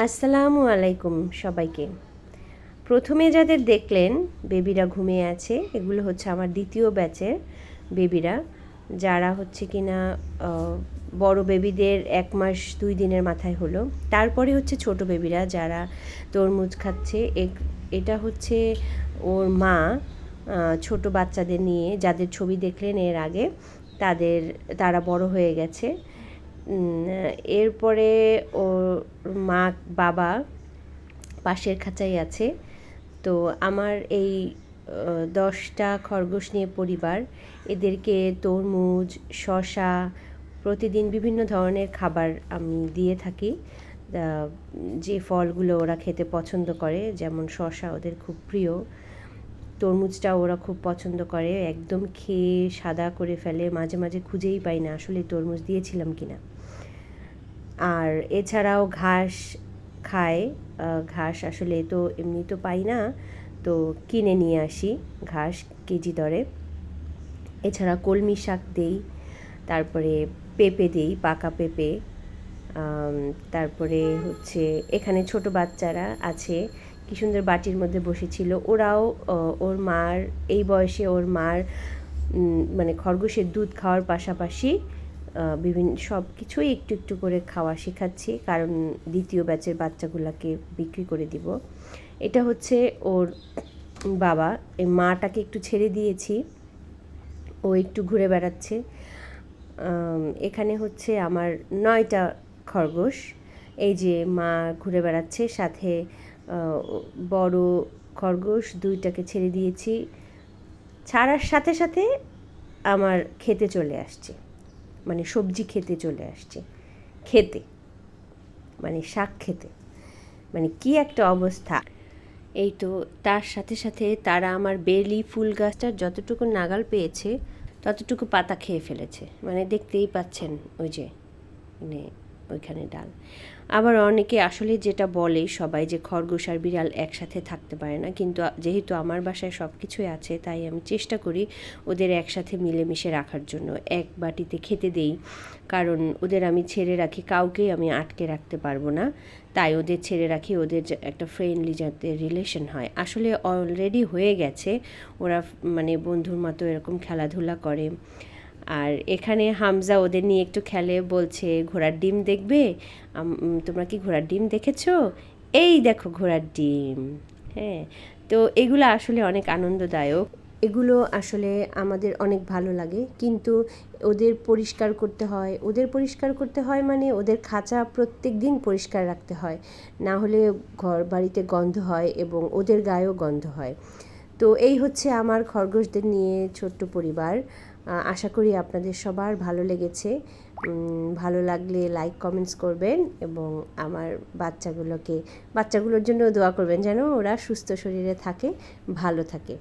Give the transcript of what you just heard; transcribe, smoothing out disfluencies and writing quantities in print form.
আসসালামু আলাইকুম সবাইকে। প্রথমে যাদের দেখলেন বেবিরা ঘুমিয়ে আছে, এগুলো হচ্ছে আমার দ্বিতীয় ব্যাচের বেবিরা, যারা হচ্ছে কিনা বড় বেবিদের 1 মাস 2 দিনের মাথায় হলো। তারপরে হচ্ছে ছোট বেবিরা যারা তরমুজ খাচ্ছে। এটা হচ্ছে ওর মা ছোট বাচ্চাদের নিয়ে, যাদের ছবি দেখলেন এর আগে, তারা বড় হয়ে গেছে। এরপরে ওর মা বাবা পাশের খাঁচাই আছে। তো আমার এই 10টা খরগোশ নিয়ে পরিবার, এদেরকে তরমুজ, শসা, প্রতিদিন বিভিন্ন ধরনের খাবার আমি দিয়ে থাকি। যে ফলগুলো ওরা খেতে পছন্দ করে, যেমন শসা ওদের খুব প্রিয়, তরমুজটাও ওরা খুব পছন্দ করে, একদম খেয়ে সাদা করে ফেলে, মাঝে মাঝে খুঁজেই পাই না আসলে তরমুজ দিয়েছিলাম কিনা। আর এছাড়াও ঘাস খায়। ঘাস আসলে তো এমনি তো পাই না, তো কিনে নিয়ে আসি ঘাস কেজি দরে। এছাড়া কলমি শাক দেই, তারপরে পেঁপে দেই, পাকা পেঁপে। তারপরে হচ্ছে এখানে ছোট বাচ্চারা আছে, কি সুন্দর বাটির মধ্যে বসেছিল। ওরাও ওর মার এই বয়সে ওর মার মানে খরগোশের দুধ খাওয়ার পাশাপাশি বিভিন্ন সব কিছুই একটু একটু করে খাওয়া শেখাচ্ছি, কারণ দ্বিতীয় ব্যাচের বাচ্চাগুলোকে বিক্রি করে দিব। এটা হচ্ছে ওর বাবা। এই মাটাকে একটু ছেড়ে দিয়েছি, ও একটু ঘুরে বেড়াচ্ছে। এখানে হচ্ছে আমার 9টা খরগোশ। এই যে মা ঘুরে বেড়াচ্ছে, সাথে বড় খরগোশ 2টাকে ছেড়ে দিয়েছি। ছাড়ার সাথে সাথে আমার খেতে চলে আসছে, মানে সবজি খেতে চলে আসছে, খেতে মানে শাক খেতে, মানে কি একটা অবস্থা। এই তো তার সাথে সাথে তারা আমার বেলি ফুল গাছটার যতটুকু নাগাল পেয়েছে ততটুকু পাতা খেয়ে ফেলেছে, মানে দেখতেই পাচ্ছেন ওই যে মানে ওইখানে ডাল। আবার অনেকে আসলে যেটা বলে সবাই যে খরগোশ আর বিড়াল একসাথে থাকতে পারে না, কিন্তু যেহেতু আমার বাসায় সব কিছুই আছে, তাই আমি চেষ্টা করি ওদের একসাথে মিলেমিশে রাখার জন্য। এক বাটিতে খেতে দেই, কারণ ওদের আমি ছেড়ে রাখি, কাউকেই আমি আটকে রাখতে পারবো না, তাই ওদের ছেড়ে রাখি, ওদের একটা ফ্রেন্ডলি যাতে রিলেশন হয়। আসলে অলরেডি হয়ে গেছে, ওরা মানে বন্ধুর মতো এরকম খেলাধুলা করে। আর এখানে হামজা ওদের নিয়ে একটু খেলে, বলছে ঘোড়ার ডিম দেখবে, তোমরা কি ঘোড়ার ডিম দেখেছো? এই দেখো ঘোড়ার ডিম। হ্যাঁ, তো এগুলো আসলে অনেক আনন্দদায়ক, এগুলো আসলে আমাদের অনেক ভালো লাগে। কিন্তু ওদের পরিষ্কার করতে হয় মানে ওদের খাঁচা প্রত্যেক দিন পরিষ্কার রাখতে হয়, না হলে ঘর বাড়িতে গন্ধ হয় এবং ওদের গায়েও গন্ধ হয়। তো এই হচ্ছে আমার খরগোশদের নিয়ে ছোট্ট পরিবার। আশা করি আপনাদের সবার ভালো লেগেছে। ভালো লাগলে লাইক কমেন্টস করবেন এবং আমার বাচ্চাগুলোর জন্য দোয়া করবেন যেন ওরা সুস্থ শরীরে থাকে, ভালো থাকে।